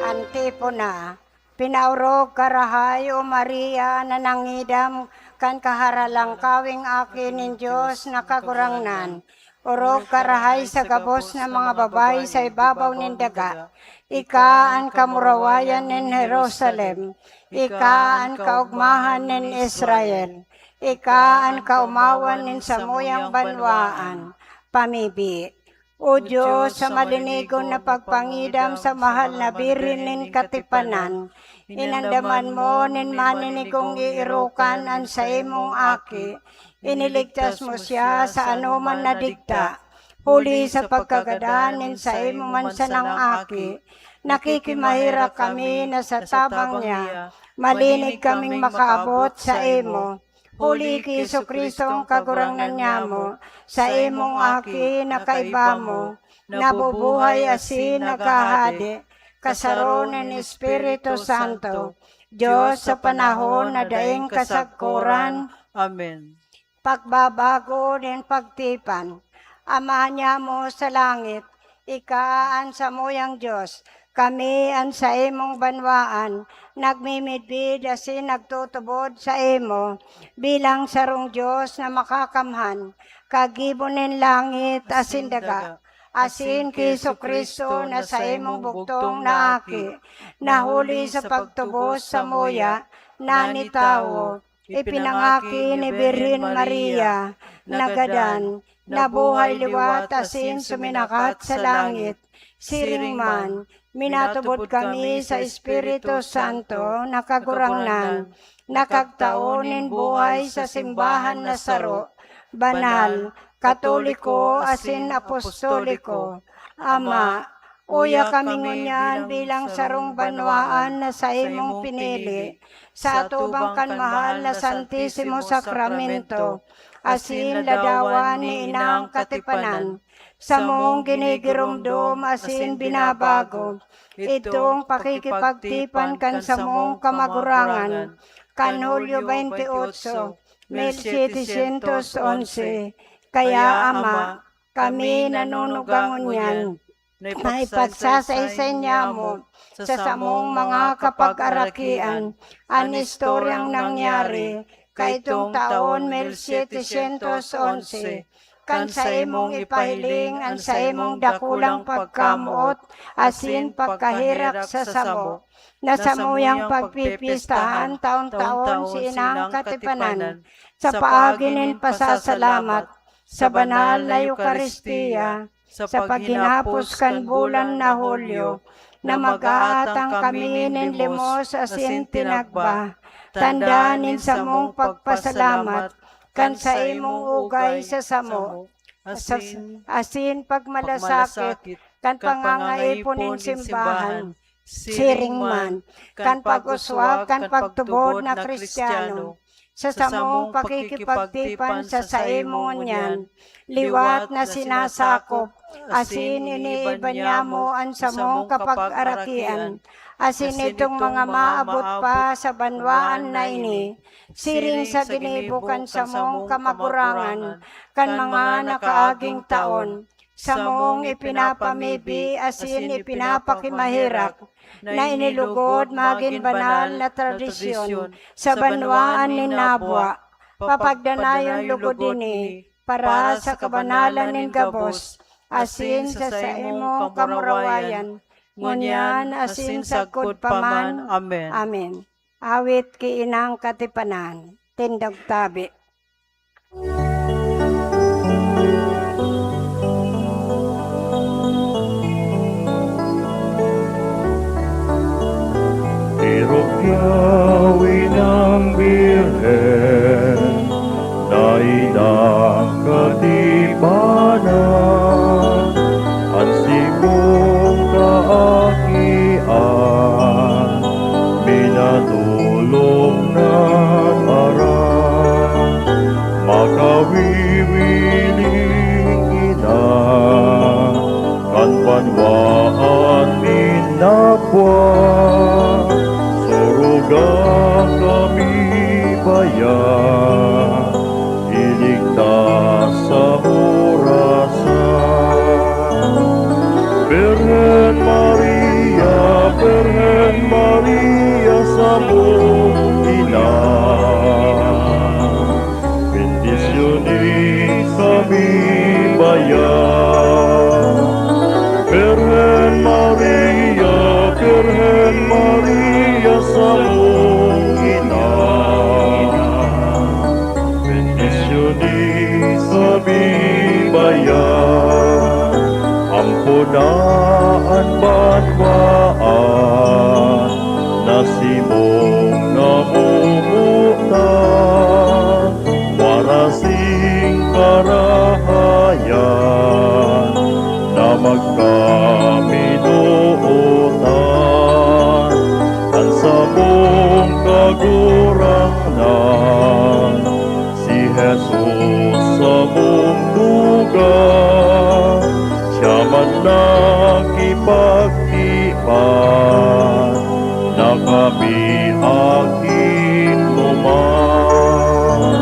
Antipona, pinaurog karahay o Maria na nangidam kan kaharalang kawing akin nin Diyos na kagurangnan. Urog karahay sa gabos na mga babae sa ibabaw nin daga. Ika ang kamurawayan nin Jerusalem. Ika ang kaugmahan nin Israel. Ika ang kaumawan nin samuyang banwaan. Pamibi. O Diyos, sa malinigon na pagpangidam sa mahal na birin nin katipanan, inandaman mo nin maninigong iirukan an sa imong aki, iniligtas mo siya sa anuman na digta, huli sa pagkagadanin sa imong mansanang aki, nakikimahira kami na sa tabang niya, malinig kaming makaabot sa imo. Huli ki Jesucristong kagurangnan niya mo, sa imong aki na kaiba mo, nabubuhay asin nagahadi, kasaron ng Espiritu Santo, Diyos sa panahon na daing kasagkuran. Amen. Pagbabago din pagtipan, Ama niya mo sa langit, ikaan sa moyang Diyos, kami an sa imong banwaan, nagmimidbid asin nagtutubod sa imo, bilang sarong Diyos na makakamhan, kagibonin langit asin daga, asin ki Jesucristo na sa imong bugtong na aki, nahuli sa pagtubos sa moya, nanitawo, ipinangaki ni Birhen Maria, nagadan, nabuhay liwat asin suminakat sa langit, siring man, minatubod kami sa Espiritu Santo, nakagurangnan, nakagtaonin buhay sa simbahan na saro, banal, katoliko, asin apostoliko. Ama, uya kami ngunyan bilang sarong banwaan na sa imong pinili, sa atubang kan mahal na Santissimo Sacramento, asin ladawan ni inang katipanan, sa mong ginigirumdum asin binabago, itong pakikipagtipan kan sa mong kamagurangan, kan Hulyo 28, 1711, kaya Ama, kami nanunugangon yan, na ipagsasaysay niya mo sa samong mga kapag-arakian, ang istoryang nangyari, kaitong taon 1711, kan sa imong ipahiling ang sa imong dakulang pagkamuot, asin pagkahirap sa samo, na samuyang pagpipistahan taon-taon si inang katipanan, sa paaginin pasasalamat, sa banal na Eukaristiya, sa paghinapos kan bulan na Hulyo, na mag-aatang kami nin limos asin tinagba, tandaanin sa mong pagpasalamat, kan sa imong ugay sa samo, asin pagmalasakit, kan pangangaipon ning simbahan, siring man, kan pag-uswag, kan pagtubod na Kristiyano, sa samong pakikipagtipan sa imong niyan, liwat na sinasakop, asin iniiba niya mo ang samong kapag-arakian, asin itong mga maabot pa sa banwaan na ini, siring sa ginibukan sa mong kamagurangan, kan mga nakaaging taon, sa mong ipinapamibi, asin ipinapakimahirak, na inilugod maging banal na tradisyon sa banwaan ni Nabwa, papagdanayon lugod ini, para sa kabanalan ning gabos, asin sa imong kamurawayan, ngunyan asin sa paman. Amen. Amen. Awit ki inang katipanan, tindog tabi. Irukyawi ng Birhen na inang katipanan, ansimong kaakian, minatulong ng arang, makawiwiling ina, kan panwaan minapwa, surugang kami bayan, iligtas sa orasan. Birhen Maria sa mong ina, bendisyonin kami bayan. Birhen Maria sa mong ina, bendisyonin kami bayan. Ampunaan banwaan, na simong namumutan, warasing karahayan, na magkaminuutan, ang samong kagurangnan, si Jesus sa mong dugan, siya man nakipagtipan, na kami akin luman.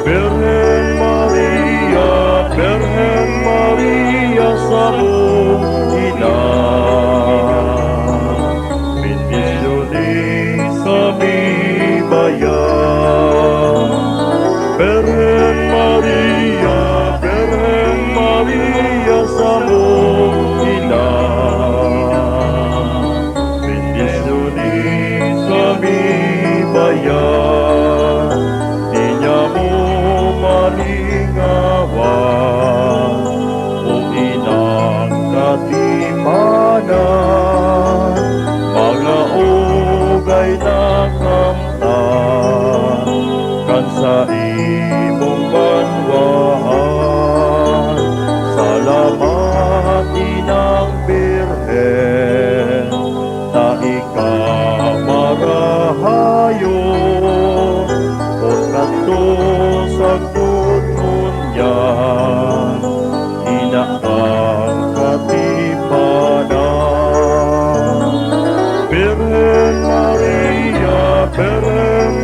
Birhen Maria sa mong ina, bendisyonin kami bayan. Birhen Maria sa mong ina, bendisyonin kami bayan. Di niya mo malingawan, o inang katipanan, mga ugay na kamtan, kan sa imong banwaan. Salamat inang Birhen, na ikamarahayon, o kanto sa kununyan, ina ang katipanan. Birhen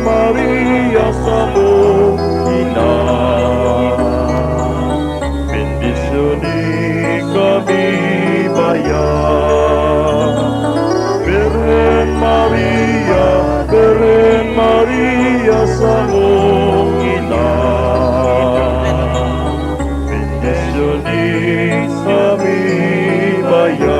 Maria sa mong ina, bendisyonin kami bayan. Birhen Maria sa mong ina, bendisyonin kami bayan.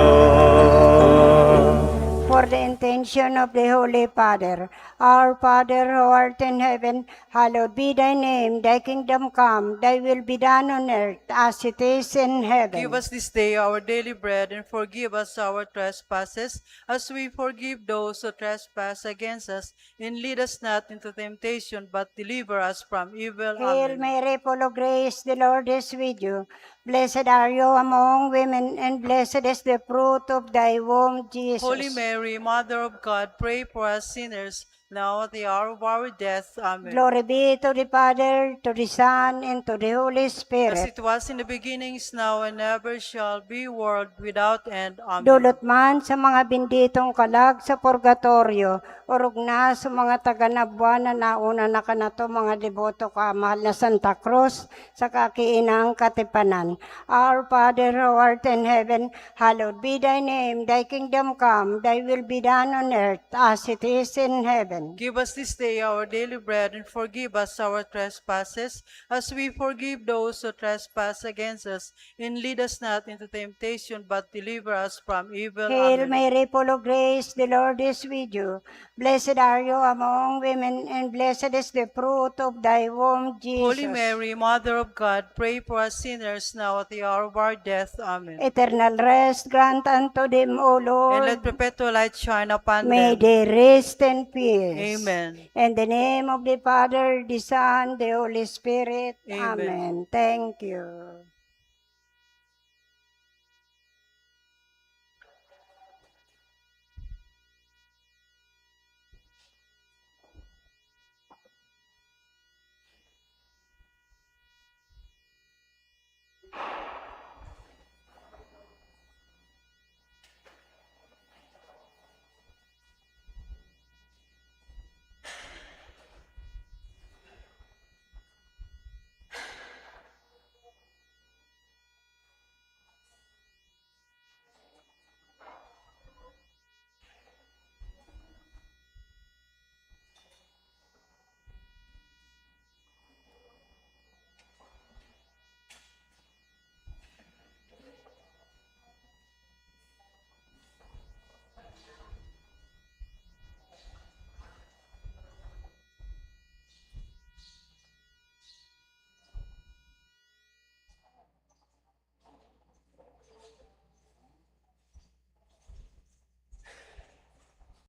For for the intention of the Holy Father. Our Father who art in heaven, hallowed be thy name. Thy kingdom come, thy will be done on earth as it is in heaven. Give us this day our daily bread, and forgive us our trespasses, as we forgive those who trespass against us. And lead us not into temptation, but deliver us from evil. Hail Amen. Mary, full of grace, the Lord is with you. Blessed are you among women, and blessed is the fruit of thy womb, Jesus. Holy Mary, Mother of God, pray for us sinners, now at the hour of our death. Amen. Glory be to the Father, to the Son, and to the Holy As Spirit. it was in the beginning, is now, and ever shall be, world without end. Amen. Dulot man sa mga binditong kalag sa purgatorio, urog na sa mga taga-Nabuan na nauna na kanato mga deboto ka, mahal na Santa Cruz, sa kakiinang katipanan. Our Father who art in heaven, hallowed be thy name. Thy kingdom come, thy will be done on earth as it is in heaven. Give us this day our daily bread, and forgive us our trespasses, as we forgive those who trespass against us. And lead us not into temptation, but deliver us from evil. Hail Amen. Mary, full of grace, the Lord is with you. Blessed are you among women, and blessed is the fruit of thy womb, Jesus. Holy Mary, Mother of God, pray for us sinners, now at the hour of our death. Amen. Eternal rest grant unto them, O Lord. And let perpetual light shine upon May them. they rest in peace. Amen. In the name of the Father, the Son, the Holy Spirit. Amen. Amen. Thank you.